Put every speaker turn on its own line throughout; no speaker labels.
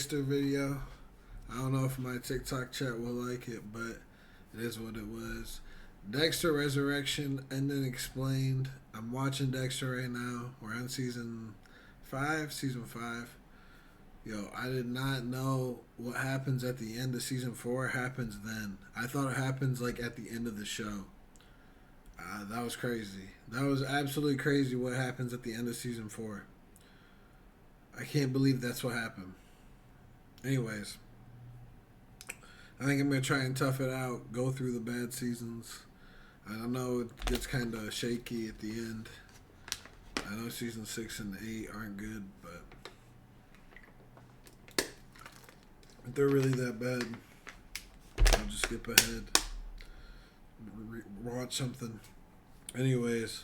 Dexter video. I don't know if my TikTok chat will like it, but it is what it was. Dexter Resurrection Ending Explained. I'm watching Dexter right now. We're on season 5. Yo, I did not know what happens at the end of season 4 happens then. I thought it happens like at the end of the show. That was crazy. That was absolutely crazy what happens at the end of season 4. I can't believe that's what happened. Anyways, I think I'm going to try and tough it out, go through the bad seasons. I don't know, it gets kind of shaky at the end. I know season 6 and 8 aren't good, but if they're really that bad, I'll just skip ahead, watch something. Anyways,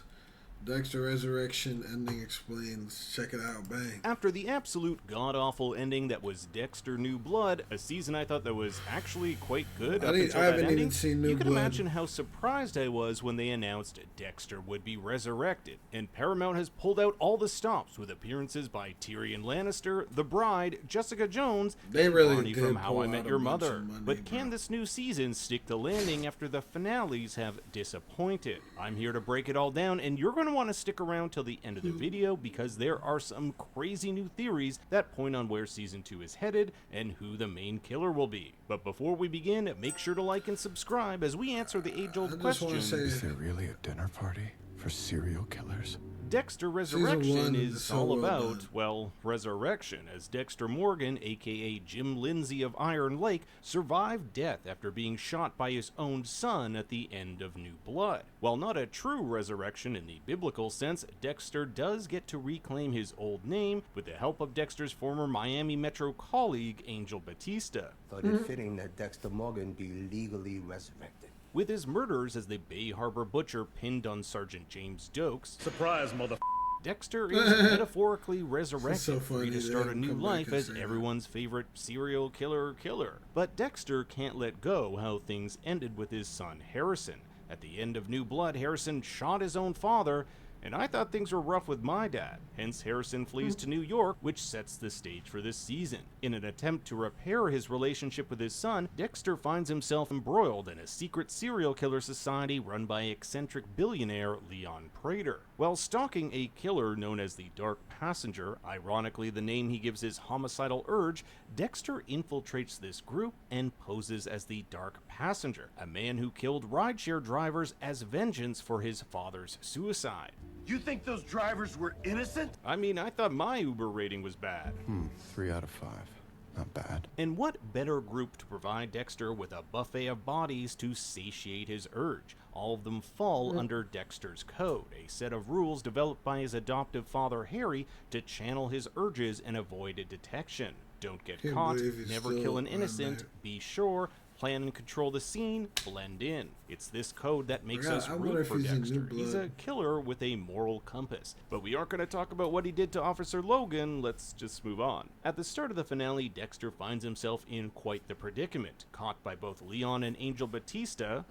Dexter Resurrection Ending Explains. Check it out, bang.
After the absolute god-awful ending that was Dexter New Blood, a season I thought that was actually quite good up until that ending, you can imagine how surprised I was when they announced Dexter would be resurrected, and Paramount has pulled out all the stops with appearances by Tyrion Lannister, The Bride, Jessica Jones, and Barney from How I Met Your Mother. But can this new season stick the landing after the finales have disappointed? I'm here to break it all down, and you're going to want to stick around till the end of the video because there are some crazy new theories that point on where season 2 is headed and who the main killer will be. But before we begin, make sure to like and subscribe as we answer the age-old question:
is there really a dinner party for serial killers?
Dexter Resurrection is all about, well, resurrection, as Dexter Morgan, aka Jim Lindsay of Iron Lake, survived death after being shot by his own son at the end of New Blood. While not a true resurrection in the biblical sense, Dexter does get to reclaim his old name with the help of Dexter's former Miami Metro colleague, Angel Batista.
Thought it fitting that Dexter Morgan be legally resurrected.
With his murders as the Bay Harbor Butcher pinned on Sergeant James Dokes,
surprise, mother.
Dexter is metaphorically resurrected, free to start a new life as everyone's favorite serial killer. But Dexter can't let go how things ended with his son Harrison. At the end of New Blood, Harrison shot his own father, and I thought things were rough with my dad. Hence, Harrison flees to New York, which sets the stage for this season. In an attempt to repair his relationship with his son, Dexter finds himself embroiled in a secret serial killer society run by eccentric billionaire Leon Prater. While stalking a killer known as the Dark Passenger, ironically the name he gives his homicidal urge, Dexter infiltrates this group and poses as the Dark Passenger, a man who killed rideshare drivers as vengeance for his father's suicide.
You think those drivers were innocent?
I mean, I thought my Uber rating was bad.
3 out of 5. Not bad.
And what better group to provide Dexter with a buffet of bodies to satiate his urge? All of them fall under Dexter's Code, a set of rules developed by his adoptive father Harry to channel his urges and avoid detection. Don't get caught, never kill an innocent, be sure, plan and control the scene, blend in. It's this code that makes us root for Dexter. He's a killer with a moral compass. But we aren't going to talk about what he did to Officer Logan, let's just move on. At the start of the finale, Dexter finds himself in quite the predicament. Caught by both Leon and Angel Batista,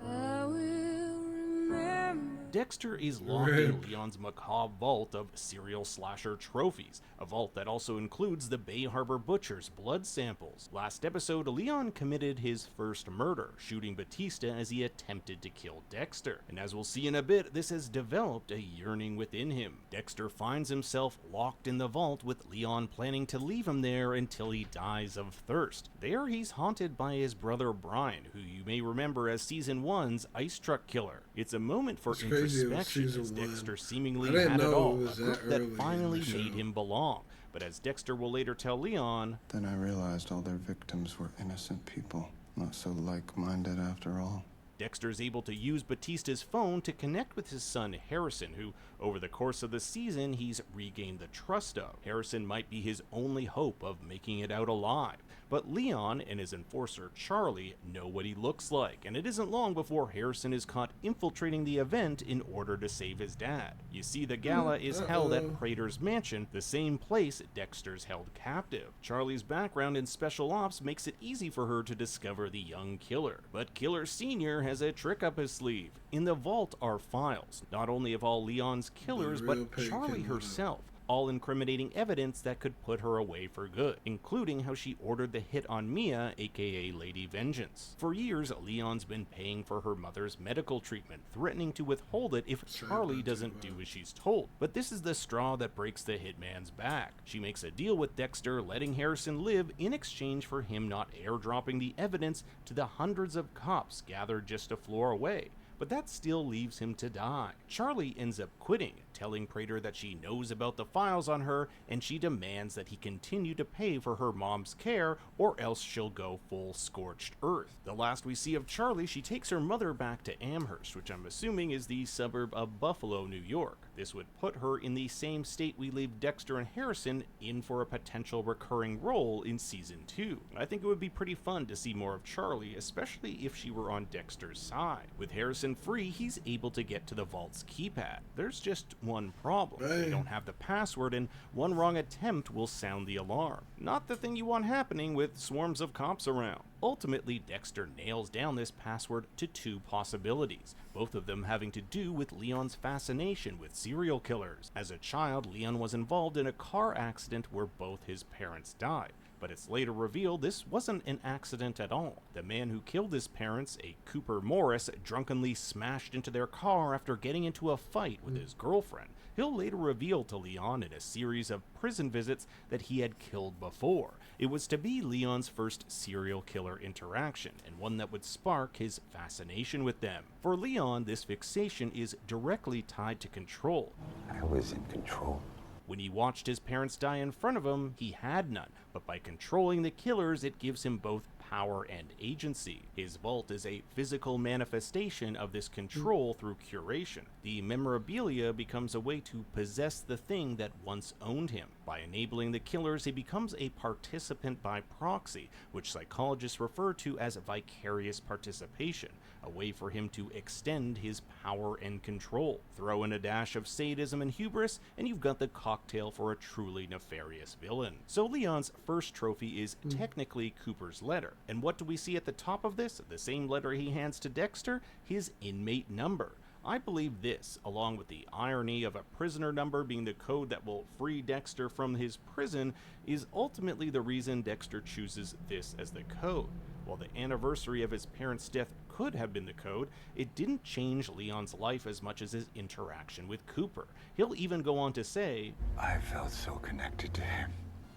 Dexter is locked in Leon's macabre vault of serial slasher trophies, a vault that also includes the Bay Harbor Butcher's blood samples. Last episode, Leon committed his first murder, shooting Batista as he attempted to kill Dexter. And as we'll see in a bit, this has developed a yearning within him. Dexter finds himself locked in the vault with Leon planning to leave him there until he dies of thirst. There he's haunted by his brother Brian, who you may remember as Season 1's ice truck killer. It's a moment for introspection as Dexter seemingly had it all, a group that finally made him belong. But as Dexter will later tell Leon,
then I realized all their victims were innocent people, not so like-minded after all.
Dexter's able to use Batista's phone to connect with his son Harrison, who, over the course of the season, he's regained the trust of. Harrison might be his only hope of making it out alive. But Leon and his enforcer Charlie know what he looks like, and it isn't long before Harrison is caught infiltrating the event in order to save his dad. You see, the gala is held at Prater's mansion, the same place Dexter's held captive. Charlie's background in special ops makes it easy for her to discover the young killer. But Killer Senior has a trick up his sleeve. In the vault are files, not only of all Leon's killers, but Charlie herself. all incriminating evidence that could put her away for good, including how she ordered the hit on Mia, aka Lady Vengeance. For years, Leon's been paying for her mother's medical treatment, threatening to withhold it if Charlie doesn't do as she's told. But this is the straw that breaks the hitman's back. She makes a deal with Dexter, letting Harrison live in exchange for him not airdropping the evidence to the hundreds of cops gathered just a floor away. But that still leaves him to die. Charlie ends up quitting, telling Prater that she knows about the files on her, and she demands that he continue to pay for her mom's care, or else she'll go full scorched earth. The last we see of Charlie, she takes her mother back to Amherst, which I'm assuming is the suburb of Buffalo, New York. This would put her in the same state we leave Dexter and Harrison in for a potential recurring role in Season 2. I think it would be pretty fun to see more of Charlie, especially if she were on Dexter's side. With Harrison free, he's able to get to the vault's keypad. There's just one problem. They don't have the password, and one wrong attempt will sound the alarm. Not the thing you want happening with swarms of cops around. Ultimately, Dexter nails down this password to two possibilities, both of them having to do with Leon's fascination with serial killers. As a child, Leon was involved in a car accident where both his parents died. But it's later revealed this wasn't an accident at all. The man who killed his parents, a Cooper Morris, drunkenly smashed into their car after getting into a fight with his girlfriend. He'll later reveal to Leon in a series of prison visits that he had killed before. It was to be Leon's first serial killer interaction, and one that would spark his fascination with them. For Leon, this fixation is directly tied to control.
I was in control.
When he watched his parents die in front of him, he had none, but by controlling the killers, it gives him both power and agency. His vault is a physical manifestation of this control through curation. The memorabilia becomes a way to possess the thing that once owned him. By enabling the killers, he becomes a participant by proxy, which psychologists refer to as vicarious participation, a way for him to extend his power and control. Throw in a dash of sadism and hubris, and you've got the cocktail for a truly nefarious villain. So Leon's first trophy is technically Cooper's letter. And what do we see at the top of this? The same letter he hands to Dexter? His inmate number. I believe this, along with the irony of a prisoner number being the code that will free Dexter from his prison, is ultimately the reason Dexter chooses this as the code. While the anniversary of his parents' death could have been the code, it didn't change Leon's life as much as his interaction with Cooper. He'll even go on to say,
I felt so connected to him.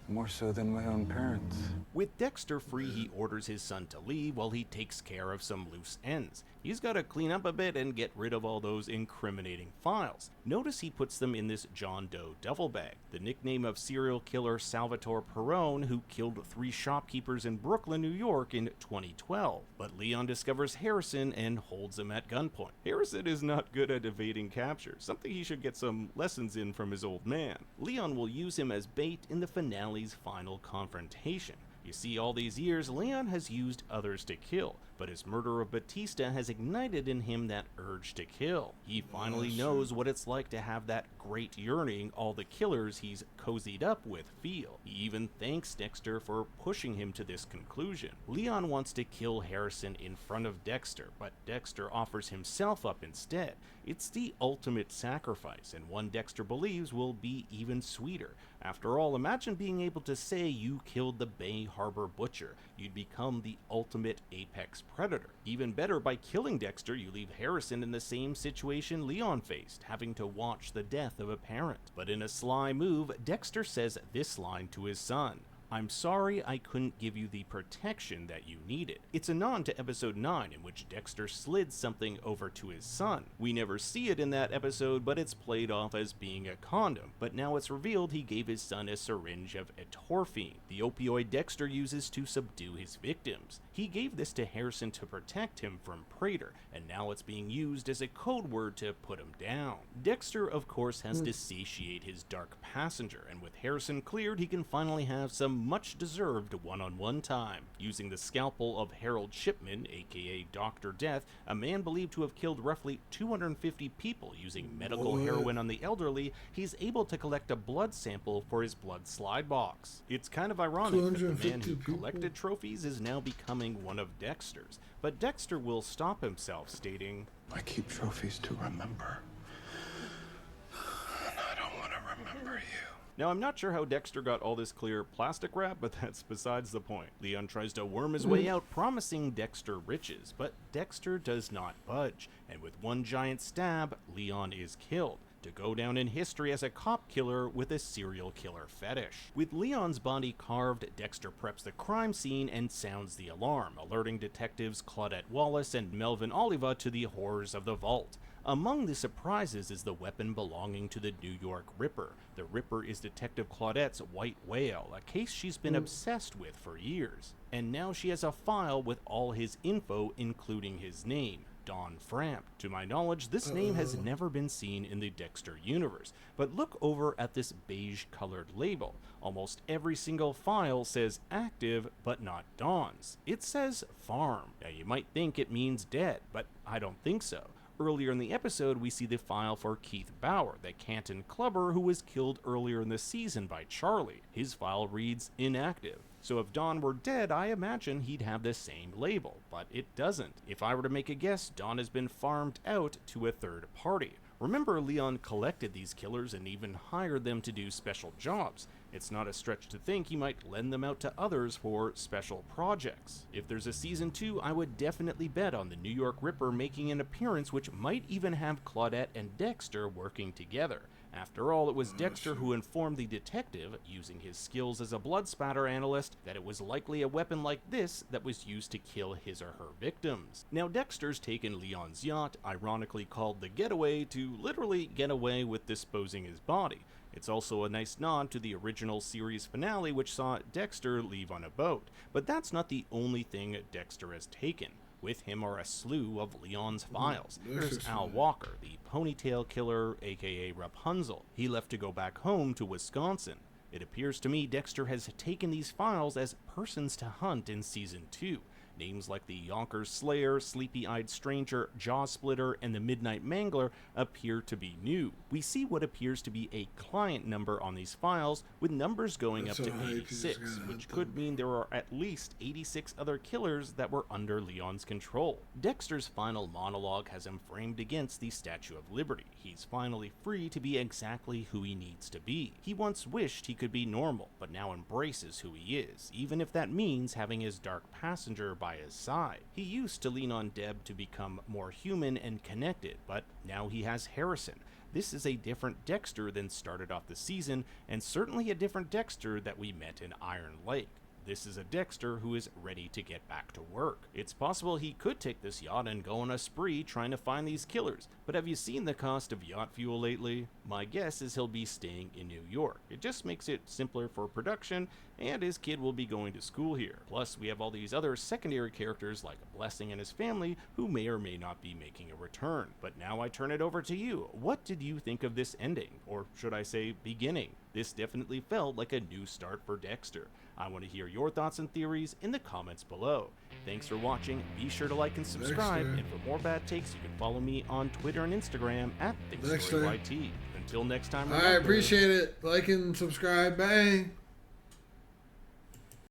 More so than my own parents.
With Dexter free, he orders his son to leave while he takes care of some loose ends. He's got to clean up a bit and get rid of all those incriminating files. Notice he puts them in this John Doe duffel bag, the nickname of serial killer Salvatore Perrone, who killed 3 shopkeepers in Brooklyn, New York in 2012. But Leon discovers Harrison and holds him at gunpoint. Harrison is not good at evading capture, something he should get some lessons in from his old man. Leon will use him as bait in the finale's final confrontation. You see, all these years, Leon has used others to kill, but his murder of Batista has ignited in him that urge to kill. He finally knows what it's like to have that great yearning all the killers he's cozied up with feel. He even thanks Dexter for pushing him to this conclusion. Leon wants to kill Harrison in front of Dexter, but Dexter offers himself up instead. It's the ultimate sacrifice, and one Dexter believes will be even sweeter. After all, imagine being able to say you killed the Bay Harbor Butcher. You'd become the ultimate apex predator. Even better, by killing Dexter, you leave Harrison in the same situation Leon faced, having to watch the death of a parent. But in a sly move, Dexter says this line to his son: I'm sorry I couldn't give you the protection that you needed. It's a nod to episode 9, in which Dexter slid something over to his son. We never see it in that episode, but it's played off as being a condom. But now it's revealed he gave his son a syringe of etorphine, the opioid Dexter uses to subdue his victims. He gave this to Harrison to protect him from Prater, and now it's being used as a code word to put him down. Dexter, of course, has to satiate his dark passenger, and with Harrison cleared, he can finally have some much-deserved one-on-one time. Using the scalpel of Harold Shipman, aka Dr. Death, a man believed to have killed roughly 250 people using medical heroin on the elderly, he's able to collect a blood sample for his blood slide box. It's kind of ironic that the man who collected trophies is now becoming one of Dexter's, but Dexter will stop himself, stating,
I keep trophies to remember. And I don't want to remember you.
Now, I'm not sure how Dexter got all this clear plastic wrap, but that's besides the point. Leon tries to worm his way out, promising Dexter riches, but Dexter does not budge, and with one giant stab, Leon is killed, to go down in history as a cop killer with a serial killer fetish. With Leon's body carved, Dexter preps the crime scene and sounds the alarm, alerting detectives Claudette Wallace and Melvin Oliva to the horrors of the vault. Among the surprises is the weapon belonging to the New York Ripper. The Ripper is Detective Claudette's white whale, a case she's been obsessed with for years. And now she has a file with all his info, including his name, Don Framp. To my knowledge, this name has never been seen in the Dexter universe, but look over at this beige-colored label. Almost every single file says active, but not Don's. It says farm. Now, you might think it means dead, but I don't think so. Earlier in the episode, we see the file for Keith Bauer, the Canton clubber who was killed earlier in the season by Charlie. His file reads inactive. So if Don were dead, I imagine he'd have the same label, but it doesn't. If I were to make a guess, Don has been farmed out to a third party. Remember, Leon collected these killers and even hired them to do special jobs. It's not a stretch to think he might lend them out to others for special projects. If there's a season 2, I would definitely bet on the New York Ripper making an appearance, which might even have Claudette and Dexter working together. After all, it was Dexter who informed the detective, using his skills as a blood spatter analyst, that it was likely a weapon like this that was used to kill his or her victims. Now, Dexter's taken Leon's yacht, ironically called the Getaway, to literally get away with disposing his body. It's also a nice nod to the original series finale, which saw Dexter leave on a boat. But that's not the only thing Dexter has taken. With him are a slew of Leon's files. There's Al Walker, the ponytail killer, aka Rapunzel. He left to go back home to Wisconsin. It appears to me Dexter has taken these files as persons to hunt in Season 2. Names like the Yonkers Slayer, Sleepy-Eyed Stranger, Jaw Splitter, and the Midnight Mangler appear to be new. We see what appears to be a client number on these files, with numbers going up to 86, which could mean there are at least 86 other killers that were under Leon's control. Dexter's final monologue has him framed against the Statue of Liberty. He's finally free to be exactly who he needs to be. He once wished he could be normal, but now embraces who he is, even if that means having his dark passenger by his side. He used to lean on Deb to become more human and connected, but now he has Harrison. This is a different Dexter than started off the season, and certainly a different Dexter that we met in Iron Lake. This is a Dexter who is ready to get back to work. It's possible he could take this yacht and go on a spree trying to find these killers, but have you seen the cost of yacht fuel lately? My guess is he'll be staying in New York. It just makes it simpler for production, and his kid will be going to school here. Plus, we have all these other secondary characters like Blessing and his family who may or may not be making a return. But now I turn it over to you. What did you think of this ending? Or should I say beginning? This definitely felt like a new start for Dexter. I want to hear your thoughts and theories in the comments below. Thanks for watching. Be sure to like and subscribe. And for more bad takes, you can follow me on Twitter and Instagram at ThinkStoryYT. Until next time.
I appreciate it. Like and subscribe. Bang.